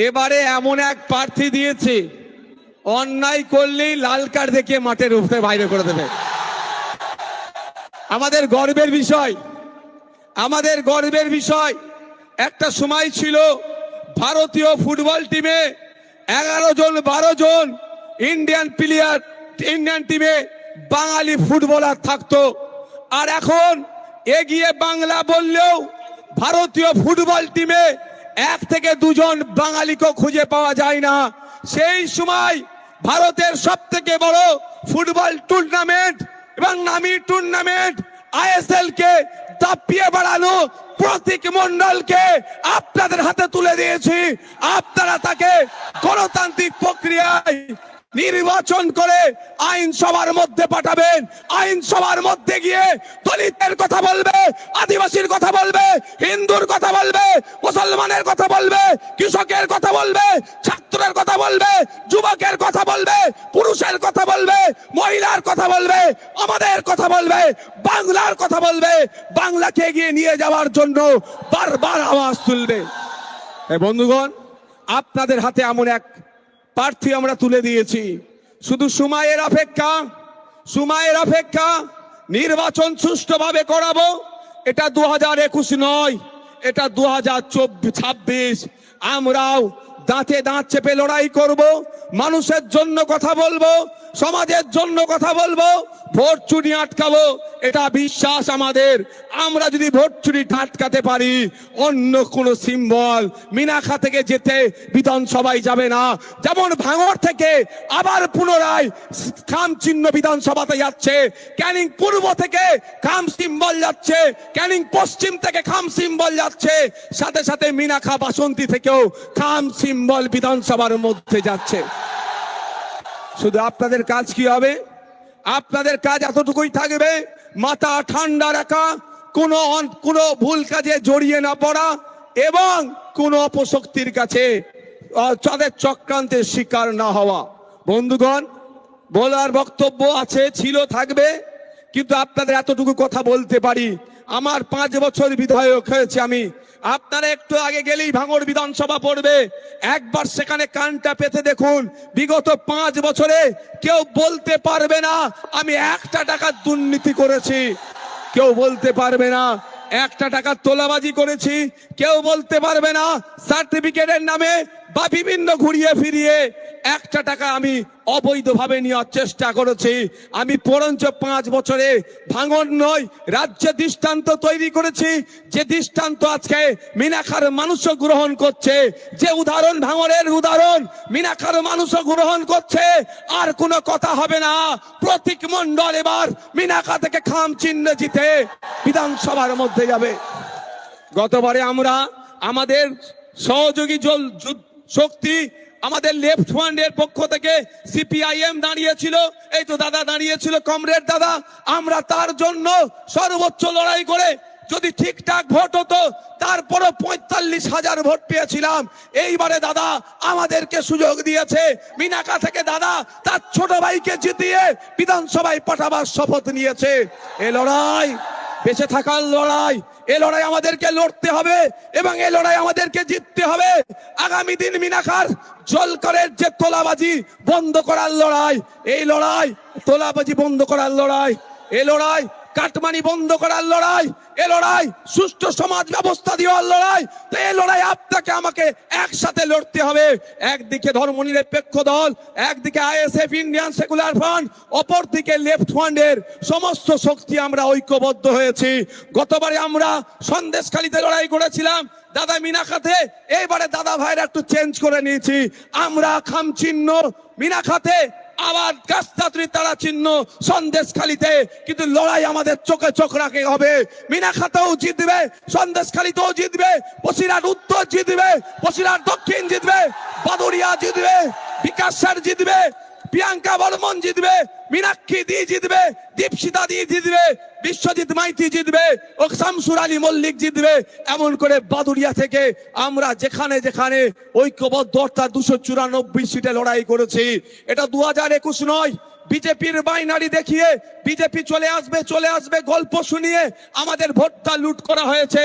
এবারে এমন এক প্রার্থী দিয়েছে, অন্যায় করলেই লাল কার্ড দেখিয়ে মাঠের উপরে বাইরে করে দেবে। আমাদের গর্বের বিষয়, আমাদের গর্বের বিষয়। একটা সময় ছিল ভারতীয় ফুটবল টিমে 11 জন 12 জন ইন্ডিয়ান প্লেয়ার, ইন্ডিয়ান টিমে বাঙালি ফুটবলার থাকতো। আর এখন এগিয়ে বাংলা বললেও ভারতীয় ফুটবল টিমে 1 থেকে 2 জন বাঙালিকে খুঁজে পাওয়া যায় না। সেই সময় ভারতের সবথেকে বড় ফুটবল টুর্নামেন্ট এবং নামী টুর্নামেন্ট ISL কে দাপিয়ে বাড়ানো প্রতীক মণ্ডলকে আপনাদের হাতে তুলে দিয়েছি। আপনারা তাকে গণতান্ত্রিক প্রক্রিয়ায় নির্বাচন করে আইনসভার মধ্যে পাঠাবেন। আইনসভার মধ্যে গিয়ে দলিতের কথা বলবে, আদিবাসীর কথা বলবে, হিন্দুর কথা বলবে, মুসলমানের কথা বলবে, কৃষকের কথা বলবে, ছাত্রের কথা বলবে, যুবকের কথা বলবে, পুরুষের কথা বলবে, মহিলার কথা বলবে, আমাদের কথা বলবে, বাংলার কথা বলবে। বাংলাকে এগিয়ে নিয়ে যাওয়ার জন্য বারবার আওয়াজ তুলবে। বন্ধুগণ, আপনাদের হাতে এমন এক প্রার্থী আমরা তুলে দিয়েছি। শুধু সময়ের অপেক্ষা, সময়ের অপেক্ষা। নির্বাচন সুষ্ঠুভাবে করাবো। এটা 2021 নয়, এটা 2026। আমরাও দাঁতে দাঁত চেপে লড়াই করব, মানুষের জন্য কথা বলবো, সমাজের জন্য কথা বলবো, ভোট চুরি আটকাবো। এটা বিশ্বাস আমাদের। আমরা যদি ভোট চুরি আটকাতে পারি, অন্য কোন সিম্বল মিনাখা থেকে যেতে বিধানসভায় যাবে না। যেমন ভাঙড় থেকে আবার পুনরায় খাম চিহ্ন বিধানসভাতে যাচ্ছে, ক্যানিং পূর্ব থেকে খাম সিম্বল যাচ্ছে, ক্যানিং পশ্চিম থেকে খাম সিম্বল যাচ্ছে, সাথে সাথে মিনাখা বাসন্তী থেকেও খাম সিম্বল বিধানসভার মধ্যে যাচ্ছে। শুধু আপনাদের কাজ কি হবে? আপনাদের কাজ এতটুকুই থাকবে, মাথা ঠান্ডা রাখা, কোনো ভুল কাজে জড়িয়ে না পড়া এবং কোনো অপশক্তির কাছে তাদের চক্রান্তের শিকার না হওয়া। বন্ধুগণ, বলার বক্তব্য আছে, ছিল, থাকবে, কিন্তু আপনাদের এতটুকু কথা বলতে পারি। আমার 5 বছর বিধায়ক হয়েছে আমি। আপনারা একটু আগে গেলেই ভাঙড় বিধানসভা পড়বে, একবার সেখানে কানটা পেতে দেখুন। বিগত 5 বছরে কেউ বলতে পারবে না আমি 1 টাকার দুর্নীতি করেছি। কেউ বলতে পারবে না 1 টাকার তোলাবাজি করেছি। কেউ বলতে পারবে না সার্টিফিকেটের নামে বা বিভিন্ন ঘুরিয়ে ফিরিয়ে 1 টাকা আমি অবৈধভাবে নেওয়ার চেষ্টা করেছি। আমি বরঞ্চ 5 বছরে ভাঙন নয়, রাজ্যে দৃষ্টান্ত তৈরি করেছি, যে দৃষ্টান্ত আজকে মিনাখার মানুষও গ্রহণ করছে, যে উদাহরণ ভাঙনের উদাহরণ মিনাখার মানুষও গ্রহণ করছে। আর কোনো কথা হবে না। প্রতীক মণ্ডল এবার মিনাখা থেকে খাম চিহ্ন জিতে বিধানসভার মধ্যে যাবে। গতবারে আমরা আমাদের সহযোগী শক্তি, আমাদের লেফট ফ্রন্টের পক্ষ থেকে CPIM দাঁড়িয়েছিল, এই তো দাদা দাঁড়িয়েছিল, কমরেড দাদা। আমরা তার জন্য সর্বোচ্চ লড়াই করে যদি ঠিকঠাক ভোট হতো, তারপরও 45,000 ভোট পেয়েছিলাম। এইবারে দাদা আমাদেরকে সুযোগ দিয়েছে। মিনাখা থেকে দাদা তার ছোট ভাইকে জিতিয়ে বিধানসভায় পাঠাবার শপথ নিয়েছে। এই লড়াই বেঁচে থাকার লড়াই। এই লড়াই আমাদেরকে লড়তে হবে এবং এই লড়াই আমাদেরকে জিততে হবে। আগামী দিন মিনাখার জলকরের যে তোলাবাজি বন্ধ করার লড়াই, এই লড়াই তোলাবাজি বন্ধ করার লড়াই, এই লড়াই কাটমানি বন্ধ করার লড়াই, এই লড়াই সুষ্ঠু সমাজ ব্যবস্থা দেওয়ার লড়াই। তো এই লড়াই আপনাকে আমাকে একসাথে লড়তে হবে। একদিকে ধর্মনিরপেক্ষ দল, একদিকে ISF ইন্ডিয়ান সেকুলার ফ্রন্ট, অপরদিকে লেফট ফ্রন্টের সমস্ত শক্তি আমরা ঐক্যবদ্ধ হয়েছি। গতবারে আমরা সন্দেশখালীতে লড়াই করেছিলাম দাদা মিনাখাতে, এইবারে দাদা ভাইরা একটু চেঞ্জ করে নিয়েছি। আমরা খাম চিহ্ন মিনাখাতে, আবার গাছতাড়ি তারা চিহ্ন সন্দেশখালীতে, কিন্তু লড়াই আমাদের চোখে চোখ রাখতে হবে। মিনাখাতেও জিতবে, সন্দেশখালীতেও জিতবে, বসিরহাট উত্তর জিতবে, বসিরহাট দক্ষিণ জিতবে, বাদুড়িয়া জিতবে, বিকাশ স্যার জিতবে, প্রিয়াঙ্কা বর্মন জিতবে, মীনাক্ষী দি জিতবে, দীপশিতা দি জিতবে, বিশ্বজিৎ মাইতি জিতবে, ও শামসুর আলী মল্লিক জিতবে। এমন করে বাদুড়িয়া থেকে আমরা যেখানে যেখানে ঐক্যবদ্ধ অর্থাৎ 294 সিটে লড়াই করেছি। এটা 2021 নয়, বিজেপির বাইনারি দেখিয়ে বিজেপি চলে আসবে গল্প শুনিয়ে আমাদের ভোটটা লুট করা হয়েছে।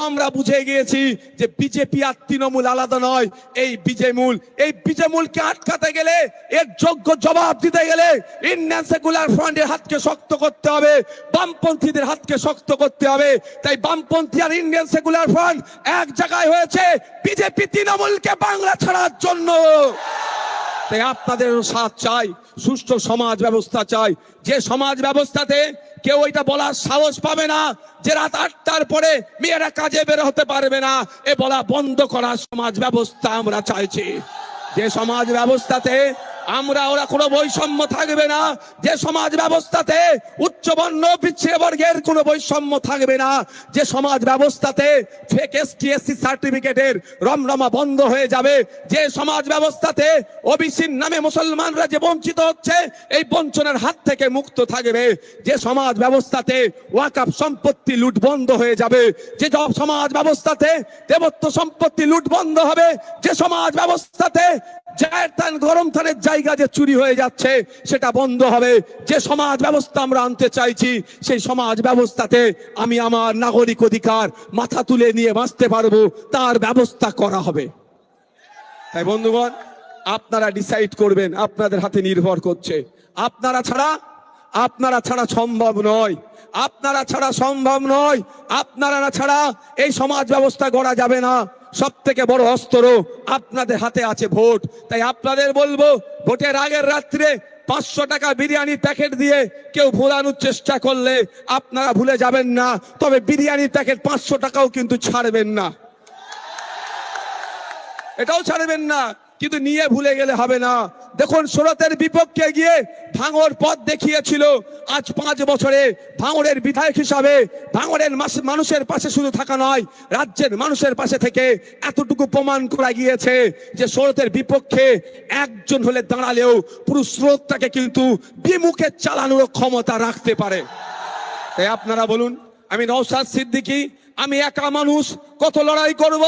আমরা বুঝে গিয়েছি যে বিজেপি আর তৃণমূল আলাদা নয়। এই বিজেমূলকে আটকাতে গেলে, এর যোগ্য জবাব দিতে গেলে ইন্ডিয়ান সেকুলার ফ্রন্টের হাতকে শক্ত করতে হবে, বামপন্থীদের হাতকে শক্ত করতে হবে। তাই বামপন্থী আর ইন্ডিয়ান সেকুলার ফ্রন্ট এক জায়গায় হয়েছে বিজেপি তৃণমূলকে বাংলা ছাড়ার জন্য। তাই আপনাদের সাথ চাই, সুষ্ঠু সমাজ ব্যবস্থা চাই, যে সমাজ ব্যবস্থাতে কেউ এটা বলার সাহস পাবে না যে রাত 8টার পরে মেয়েরা কাজে বের হতে পারবে না, এ বলা বন্ধ করার সমাজ ব্যবস্থা আমরা চাইছি। যে সমাজ ব্যবস্থাতে ওরা কোনো বৈষম্য থাকবে না, যে সমাজ ব্যবস্থাতে উচ্চবর্ণ পিছিয়ে বর্গের কোনো বৈষম্য থাকবে না, যে সমাজ ব্যবস্থাতে ফেক এসটি/এসসি সার্টিফিকেটের রমরমা বন্ধ হয়ে যাবে, যে সমাজ ব্যবস্থাতে ওবিসির নামে মুসলমানরা যে বঞ্চিত হচ্ছে এই বঞ্চনার হাত থেকে মুক্ত থাকবে, যে সমাজ ব্যবস্থাতে ওয়াকফ সম্পত্তি লুট বন্ধ হয়ে যাবে, যে সমাজ ব্যবস্থাতে দেবত্ব সম্পত্তি লুট বন্ধ হবে, যে সমাজ ব্যবস্থাতে গরম থানের জায়গা যে চুরি হয়ে যাচ্ছে সেটা বন্ধ হবে, যে সমাজ ব্যবস্থা আমরা আনতে চাইছি সেই সমাজ ব্যবস্থাতে আমি আমার নাগরিক অধিকার মাথা তুলে নিয়ে বাঁচতে পারবো, তার ব্যবস্থা করা হবে। তাই বন্ধুগণ, আপনারা ডিসাইড করবেন, আপনাদের হাতে নির্ভর করছে। আপনারা ছাড়া সম্ভব নয়, আপনারা ছাড়া সম্ভব নয়, আপনারা না ছাড়া এই সমাজ ব্যবস্থা গড়া যাবে না। সব থেকে বড় অস্ত্র আপনাদের হাতে আছে ভোট। তাই আপনাদের বলবো, ভোটের আগের রাত্রে 500 টাকা বিরিয়ানির প্যাকেট দিয়ে কেউ ভোলানোর চেষ্টা করলে আপনারা ভুলে যাবেন না, তবে বিরিয়ানির প্যাকেট 500 টাকাও কিন্তু ছাড়বেন না, এটাও ছাড়বেন না, কিন্তু নিয়ে ভুলে গেলে হবে না। দেখুন, সুরতের বিপক্ষে গিয়ে ভাঙড় পথ দেখিয়েছিল। আজ 5 বছরে ভাঙড়ের বিধায়ক হিসাবে ভাঙড়ের মানুষের পাশে শুধু থাকা নয়, রাজ্যের মানুষের পাশে থেকে এতটুকু প্রমাণ করা গিয়েছে যে সুরতের বিপক্ষে একজন হলে দাঁড়ালেও পুরো স্রোতটাকে কিন্তু বিমুখে চালানোর ক্ষমতা রাখতে পারে। তাই আপনারা বলুন, আমি নওশাদ সিদ্দিকী, আমি একা মানুষ, কত লড়াই করব।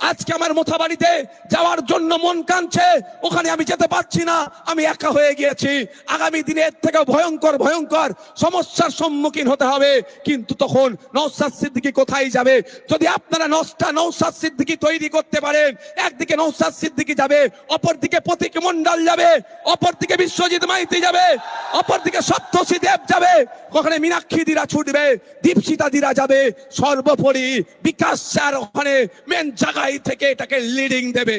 আজকে আমার মোথাবাড়িতে যাওয়ার জন্য মন কাঁদছে, ওখানে আমি যেতে পারছি না, আমি একা হয়ে গিয়েছি। আগামী দিনে এর থেকে ভয়ঙ্কর সমস্যার সম্মুখীন হতে হবে। কিন্তু তখন নওশাদ সিদ্দিকী কোথায় যাবে? যদি আপনারা নওশাদ সিদ্দিকী তৈরি করতে পারেন, একদিকে নওশাদ সিদ্দিকী যাবে, অপরদিকে প্রতীক মণ্ডল যাবে, অপরদিকে বিশ্বজিৎ মাইতি যাবে, অপরদিকে সপ্তর্ষি দেব যাবে, ওখানে মীনাক্ষী দিরা ছুটবে, দীপশিতা দিরা যাবে, সর্বোপরি বিকাশ স্যার ওখানে মেন জায়গায় থেকে এটাকে লিডিং দেবে।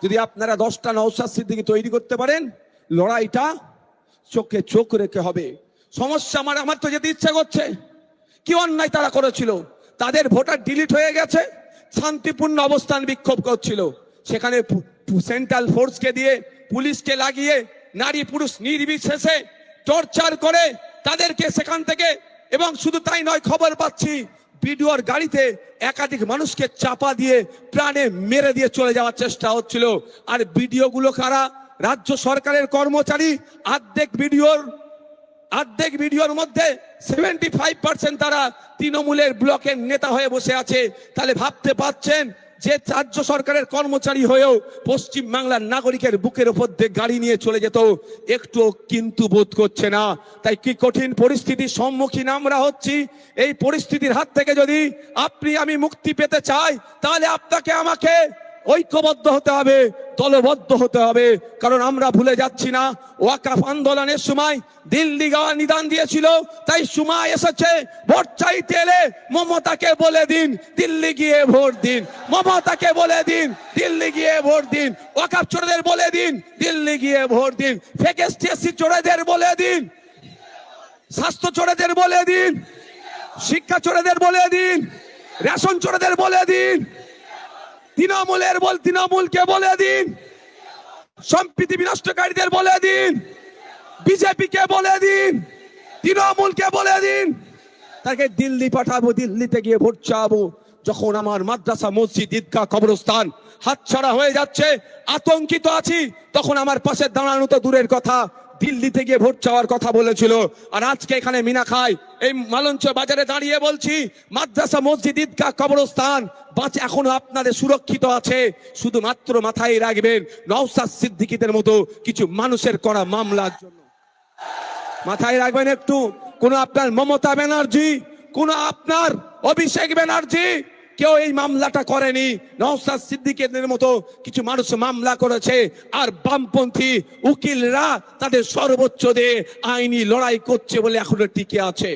যদি আপনারা 10টা নওশাদ সিদ্দিকী তৈরি করতে পারেন, লড়াইটা চোখে চোখ রেখে হবে। সমস্যা আমার তো যেতে ইচ্ছা করছে। কি অন্যায় তারা করেছিল? তাদের ভোটার ডিলিট হয়ে গেছে, শান্তিপূর্ণ অবস্থান বিক্ষোভ করছিল, সেখানে সেন্ট্রাল ফোর্সকে দিয়ে, পুলিশকে লাগিয়ে, নারী পুরুষ নির্বিশেষে টর্চার করে তাদেরকে সেখান থেকে, এবং শুধু তাই নয়, খবর পাচ্ছি বিডিওর গাড়িতে একাধিক মানুষকে চাপা দিয়ে প্রাণে মেরে দিয়ে চলে যাওয়ার চেষ্টা হচ্ছিল। আর বিডিও গুলো কারা? রাজ্য সরকারের কর্মচারী। অর্ধেক বিডিওর মধ্যে 75% তারা তৃণমূলের ব্লকের নেতা হয়ে বসে আছে। তাহলে ভাবতে পারছেন যে রাজ্য সরকারের কর্মচারী হয়েও পশ্চিম বাংলার নাগরিকের বুকের উপর দিয়ে গাড়ি নিয়ে চলে যেত, একটু কিন্তু বোধ করছে না। তাই কি কঠিন পরিস্থিতির সম্মুখীন আমরা হচ্ছি। এই পরিস্থিতির হাত থেকে যদি আপনি আমি মুক্তি পেতে চাই, তাহলে আপনাকে আমাকে ঐক্যবদ্ধ হতে হবে, দলবদ্ধ হতে হবে। কারণ আমরা ভুলে যাচ্ছি না, ওয়াকফ আন্দোলনের সময় দিল্লি যাওয়ার নিদান দিয়েছিল। তাই সময় এসেছে, ভোট চাইতে এলে মমতাকে বলে দিন দিল্লি গিয়ে ভোট দিন, মমতাকে বলে দিন দিল্লি গিয়ে ভোট দিন, ওয়াকফ চোরদের বলে দিন দিল্লি গিয়ে ভোট দিন, ফেক এসটি/এসসি চোরদের বলে দিন, স্বাস্থ্য চোরদের বলে দিন, শিক্ষা চোরদের বলে দিন, রেশন চোরদের বলে দিন, তৃণমূলকে বলে দিন, সম্প্রীতি বিনষ্টকারীদের বলে দিন, বিজেপিকে বলে দিন, তৃণমূলকে বলে দিন, তাকে দিল্লি পাঠাবো, দিল্লিতে গিয়ে ভোট চাবো। যখন আমার মাদ্রাসা, মসজিদ, ঈদগাহ, কবরস্থান হাতছাড়া হয়ে যাচ্ছে, আতঙ্কিত আছি, তখন আমার পাশে দাঁড়ানো তো দূরের কথা, দিল্লিতে গিয়ে ভোট চাওয়ার কথা বলেছিল, আর আজকে এখানে মিনাখাই এই মালঞ্চ বাজারে দাঁড়িয়ে বলছি মাদ্রাসা মসজিদ ঈদগাহ কবরস্থান এখনো আপনাদের সুরক্ষিত আছে। শুধুমাত্র মাথায় রাখবেন নওশাদ সিদ্দিকীদের মতো কিছু মানুষের করা মামলার জন্য। মাথায় রাখবেন একটু, কোন আপনার মমতা ব্যানার্জি, কোন আপনার অভিষেক ব্যানার্জি কেউ এই মামলাটা করেনি। নওশাদ সিদ্দিকীদের মতো কিছু মানুষ মামলা করেছে, আর বামপন্থী উকিলরা তাদের সর্বোচ্চ দিয়ে আইনি লড়াই করছে বলে এখনো টিকে আছে।